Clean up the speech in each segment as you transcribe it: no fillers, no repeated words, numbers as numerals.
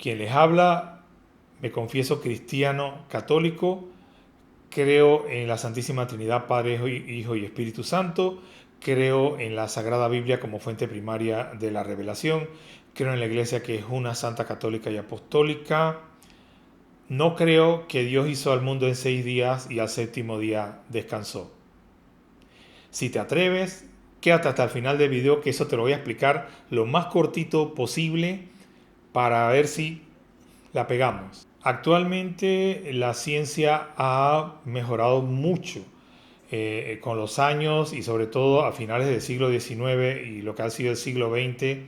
Quien les habla, me confieso cristiano católico, creo en la Santísima Trinidad, Padre, Hijo y Espíritu Santo, creo en la Sagrada Biblia como fuente primaria de la revelación, creo en la Iglesia que es una santa católica y apostólica. No creo que Dios hizo al mundo en 6 días y al séptimo día descansó. Si te atreves, quédate hasta el final del video, que eso te lo voy a explicar lo más cortito posible para ver si la pegamos. Actualmente la ciencia ha mejorado mucho con los años y sobre todo a finales del siglo XIX y lo que ha sido el siglo XX.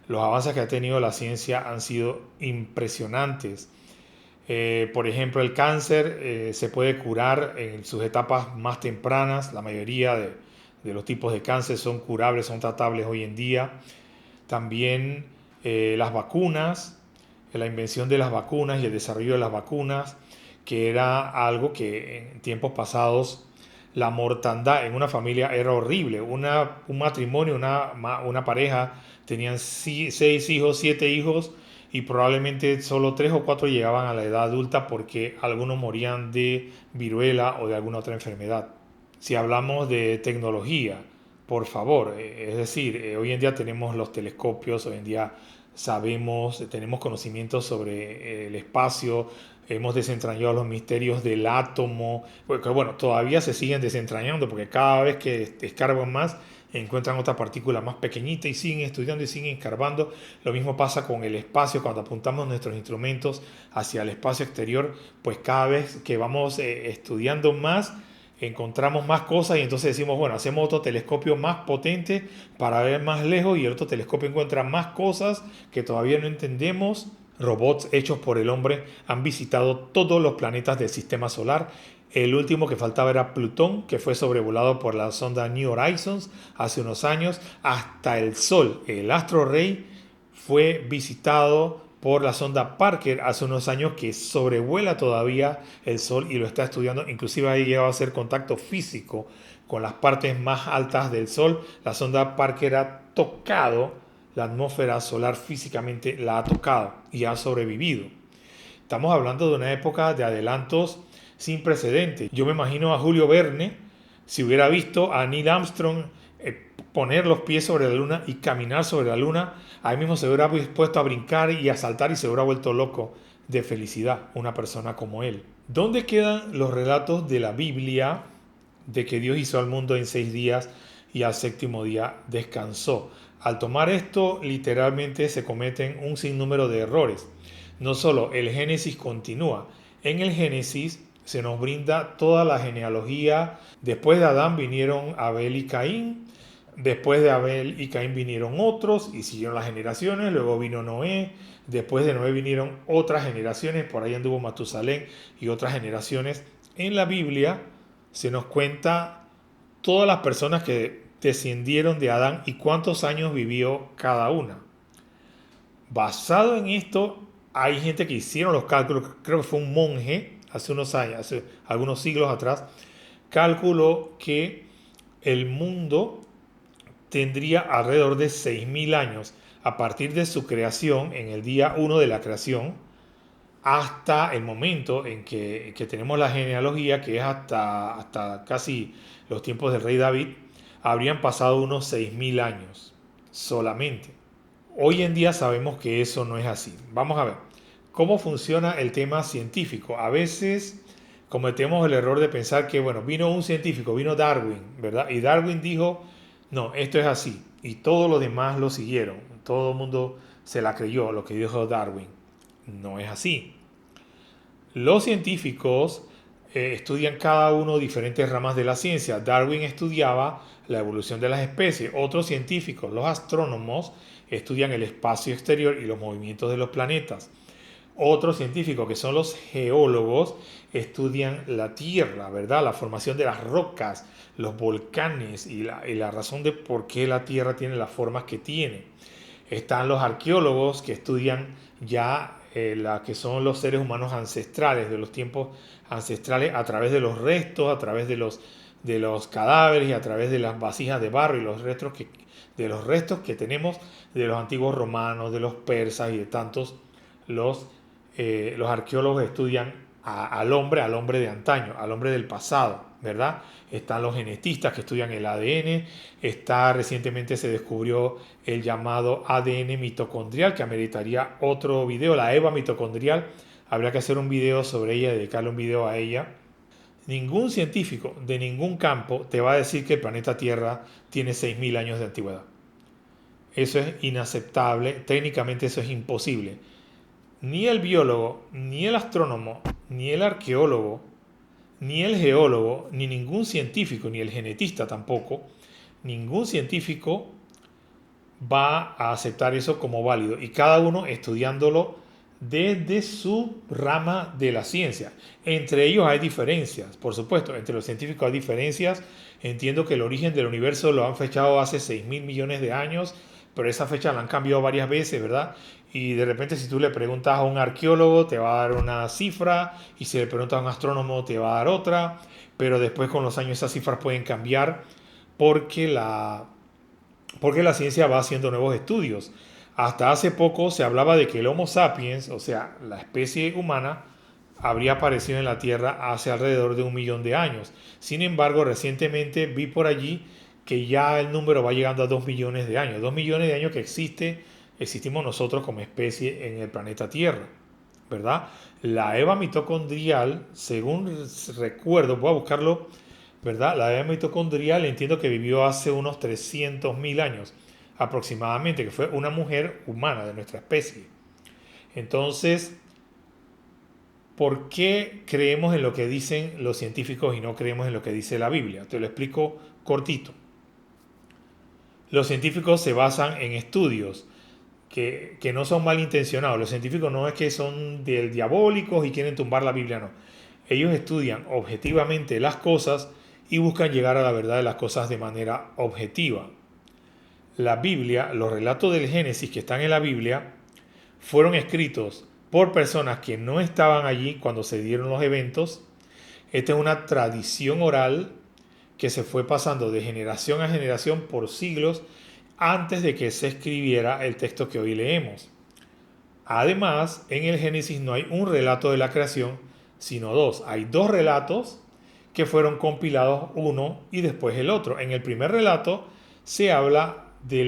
Los avances que ha tenido la ciencia han sido impresionantes. Por ejemplo, el cáncer se puede curar en sus etapas más tempranas. La mayoría de los tipos de cáncer son curables, son tratables hoy en día. También las vacunas, la invención de las vacunas y el desarrollo de las vacunas, que era algo que en tiempos pasados la mortandad en una familia era horrible. Un matrimonio, una pareja, tenían 6 hijos, 7 hijos y probablemente solo 3 o 4 llegaban a la edad adulta porque algunos morían de viruela o de alguna otra enfermedad. Si hablamos de tecnología, por favor, es decir, hoy en día tenemos los telescopios, hoy en día sabemos, tenemos conocimientos sobre el espacio, hemos desentrañado los misterios del átomo, porque bueno, todavía se siguen desentrañando porque cada vez que escarban más encuentran otra partícula más pequeñita y siguen estudiando y siguen escarbando. Lo mismo pasa con el espacio, cuando apuntamos nuestros instrumentos hacia el espacio exterior, pues cada vez que vamos estudiando más, encontramos más cosas y entonces decimos, bueno, hacemos otro telescopio más potente para ver más lejos y el otro telescopio encuentra más cosas que todavía no entendemos. Robots hechos por el hombre han visitado todos los planetas del sistema solar. El último que faltaba era Plutón, que fue sobrevolado por la sonda New Horizons hace unos años. Hasta el Sol, el astro rey, fue visitado por la sonda Parker hace unos años, que sobrevuela todavía el Sol y lo está estudiando. Inclusive ha llegado a hacer contacto físico con las partes más altas del Sol. La sonda Parker ha tocado la atmósfera solar físicamente, la ha tocado y ha sobrevivido. Estamos hablando de una época de adelantos sin precedentes. Yo me imagino a Julio Verne, si hubiera visto a Neil Armstrong poner los pies sobre la luna y caminar sobre la luna, ahí mismo se hubiera dispuesto a brincar y a saltar y se hubiera vuelto loco de felicidad una persona como él. ¿Dónde quedan los relatos de la Biblia de que Dios hizo al mundo en 6 días y al séptimo día descansó? Al tomar esto, literalmente se cometen un sinnúmero de errores. No solo el Génesis continúa, en el Génesis se nos brinda toda la genealogía. Después de Adán vinieron Abel y Caín, después de Abel y Caín vinieron otros y siguieron las generaciones, luego vino Noé, después de Noé vinieron otras generaciones, por ahí anduvo Matusalén y otras generaciones. En la Biblia se nos cuenta todas las personas que descendieron de Adán y cuántos años vivió cada una. Basado en esto, hay gente que hicieron los cálculos, creo que fue un monje hace unos años, hace algunos siglos atrás, calculó que el mundo tendría alrededor de 6.000 años a partir de su creación, en el día 1 de la creación, hasta el momento en que tenemos la genealogía, que es hasta casi los tiempos del rey David. Habrían pasado unos 6.000 años solamente. Hoy en día sabemos que eso no es así. Vamos a ver cómo funciona el tema científico. A veces cometemos el error de pensar que, bueno, vino un científico, vino Darwin, ¿verdad? Y Darwin dijo, no, esto es así. Y todos los demás lo siguieron. Todo el mundo se la creyó lo que dijo Darwin. No es así. Los científicos estudian cada uno diferentes ramas de la ciencia. Darwin estudiaba la evolución de las especies. Otros científicos, los astrónomos, estudian el espacio exterior y los movimientos de los planetas. Otros científicos, que son los geólogos, estudian la Tierra, ¿verdad? La formación de las rocas, los volcanes y la razón de por qué la Tierra tiene las formas que tiene. Están los arqueólogos, que estudian ya la que son los seres humanos ancestrales, de los tiempos ancestrales, a través de los restos, a través de los cadáveres y a través de las vasijas de barro y de los restos que tenemos de los antiguos romanos, de los persas y de tantos los arqueólogos estudian al hombre de antaño, al hombre del pasado, ¿verdad? Están los genetistas que estudian el ADN, recientemente se descubrió el llamado ADN mitocondrial, que ameritaría otro video, la EVA mitocondrial. Habría que hacer un video sobre ella, dedicarle un video a ella. Ningún científico de ningún campo te va a decir que el planeta Tierra tiene 6.000 años de antigüedad. Eso es inaceptable, técnicamente eso es imposible. Ni el biólogo, ni el astrónomo, ni el arqueólogo, ni el geólogo, ni ningún científico, ni el genetista tampoco, ningún científico va a aceptar eso como válido, y cada uno estudiándolo desde su rama de la ciencia. Entre ellos hay diferencias, por supuesto, entre los científicos hay diferencias. Entiendo que el origen del universo lo han fechado hace 6.000 millones de años, pero esa fecha la han cambiado varias veces, ¿verdad? Y de repente si tú le preguntas a un arqueólogo te va a dar una cifra, y si le preguntas a un astrónomo te va a dar otra, pero después con los años esas cifras pueden cambiar porque la ciencia va haciendo nuevos estudios. Hasta hace poco se hablaba de que el Homo sapiens, o sea, la especie humana, habría aparecido en la Tierra hace alrededor de 1 millón de años. Sin embargo, recientemente vi por allí que ya el número va llegando a 2 millones de años. 2 millones de años que existimos nosotros como especie en el planeta Tierra, ¿verdad? La EVA mitocondrial, según recuerdo, voy a buscarlo, ¿verdad? La EVA mitocondrial entiendo que vivió hace unos 300.000 años aproximadamente, que fue una mujer humana de nuestra especie. Entonces, ¿por qué creemos en lo que dicen los científicos y no creemos en lo que dice la Biblia? Te lo explico cortito. Los científicos se basan en estudios que no son malintencionados. Los científicos no es que son diabólicos y quieren tumbar la Biblia, no. Ellos estudian objetivamente las cosas y buscan llegar a la verdad de las cosas de manera objetiva. La Biblia, los relatos del Génesis que están en la Biblia, fueron escritos por personas que no estaban allí cuando se dieron los eventos. Esta es una tradición oral que se fue pasando de generación a generación por siglos antes de que se escribiera el texto que hoy leemos. Además, en el Génesis no hay un relato de la creación, sino dos. Hay dos relatos que fueron compilados uno y después el otro. En el primer relato se habla de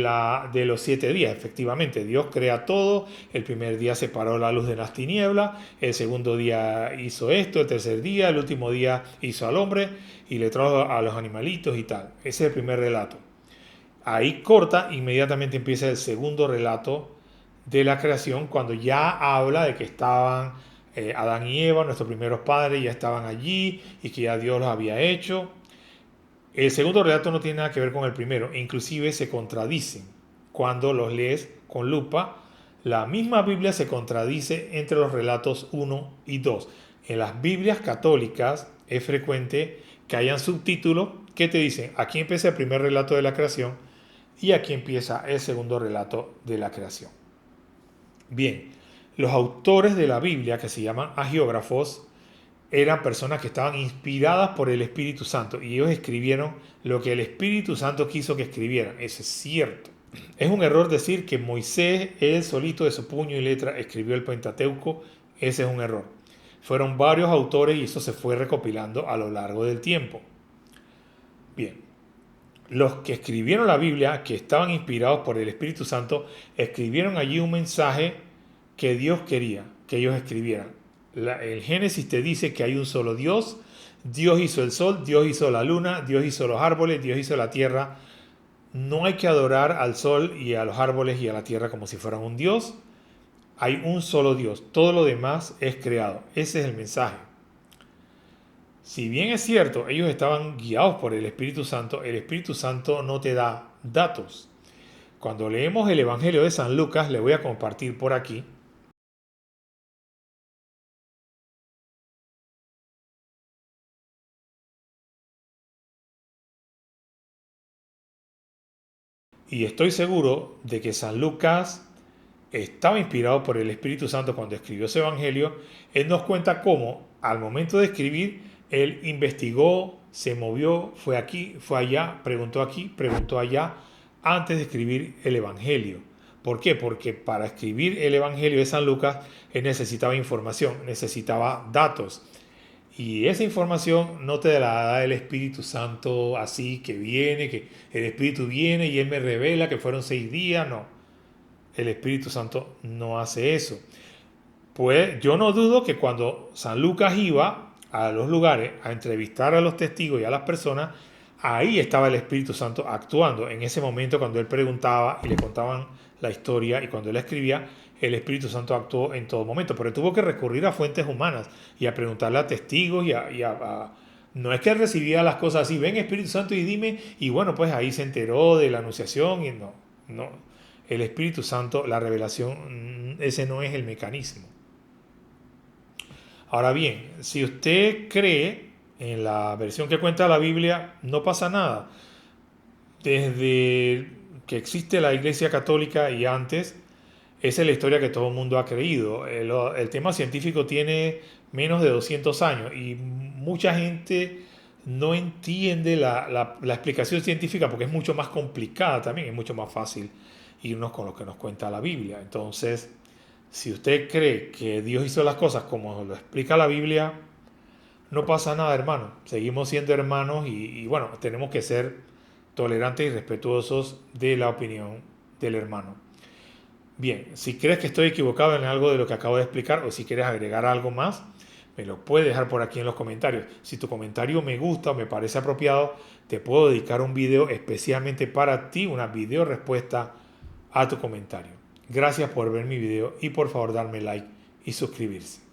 los 7 días. Efectivamente, Dios crea todo. El primer día separó la luz de las tinieblas, el segundo día hizo esto, el tercer día, el último día hizo al hombre y le trajo a los animalitos y tal. Ese es el primer relato. Ahí corta, inmediatamente empieza el segundo relato de la creación, cuando ya habla de que estaban Adán y Eva, nuestros primeros padres, ya estaban allí y que ya Dios los había hecho. El segundo relato no tiene nada que ver con el primero, inclusive se contradicen. Cuando los lees con lupa, la misma Biblia se contradice entre los relatos 1 y 2. En las Biblias católicas es frecuente que hayan subtítulos que te dicen, aquí empieza el primer relato de la creación y aquí empieza el segundo relato de la creación. Bien, los autores de la Biblia, que se llaman agiógrafos, eran personas que estaban inspiradas por el Espíritu Santo y ellos escribieron lo que el Espíritu Santo quiso que escribieran. Eso es cierto. Es un error decir que Moisés, él solito de su puño y letra, escribió el Pentateuco. Ese es un error. Fueron varios autores y eso se fue recopilando a lo largo del tiempo. Bien, los que escribieron la Biblia, que estaban inspirados por el Espíritu Santo, escribieron allí un mensaje que Dios quería que ellos escribieran. El Génesis te dice que hay un solo Dios. Dios hizo el sol, Dios hizo la luna, Dios hizo los árboles, Dios hizo la tierra. No hay que adorar al sol y a los árboles y a la tierra como si fueran un Dios. Hay un solo Dios. Todo lo demás es creado. Ese es el mensaje. Si bien es cierto, ellos estaban guiados por el Espíritu Santo no te da datos. Cuando leemos el Evangelio de San Lucas, le voy a compartir por aquí. Y estoy seguro de que San Lucas estaba inspirado por el Espíritu Santo cuando escribió ese Evangelio. Él nos cuenta cómo, al momento de escribir, él investigó, se movió, fue aquí, fue allá, preguntó aquí, preguntó allá, antes de escribir el Evangelio. ¿Por qué? Porque para escribir el Evangelio de San Lucas, él necesitaba información, necesitaba datos. Y esa información no te la da el Espíritu Santo así que viene, que el Espíritu viene y Él me revela que fueron 6 días. No, el Espíritu Santo no hace eso. Pues yo no dudo que cuando San Lucas iba a los lugares a entrevistar a los testigos y a las personas, ahí estaba el Espíritu Santo actuando. En ese momento cuando él preguntaba y le contaban la historia y cuando él escribía, el Espíritu Santo actuó en todo momento. Pero él tuvo que recurrir a fuentes humanas y a preguntarle a testigos no es que él recibía las cosas así, ven Espíritu Santo y dime, y bueno, pues ahí se enteró de la anunciación y no. El Espíritu Santo, la revelación, ese no es el mecanismo. Ahora bien, si usted cree en la versión que cuenta la Biblia, no pasa nada. Desde que existe la Iglesia Católica y antes, esa es la historia que todo el mundo ha creído. El tema científico tiene menos de 200 años y mucha gente no entiende la explicación científica porque es mucho más complicada también, es mucho más fácil irnos con lo que nos cuenta la Biblia. Entonces, si usted cree que Dios hizo las cosas como lo explica la Biblia, no pasa nada, hermano. Seguimos siendo hermanos y bueno, tenemos que ser tolerantes y respetuosos de la opinión del hermano. Bien, si crees que estoy equivocado en algo de lo que acabo de explicar o si quieres agregar algo más, me lo puedes dejar por aquí en los comentarios. Si tu comentario me gusta o me parece apropiado, te puedo dedicar un video especialmente para ti, una video respuesta a tu comentario. Gracias por ver mi video y por favor darme like y suscribirse.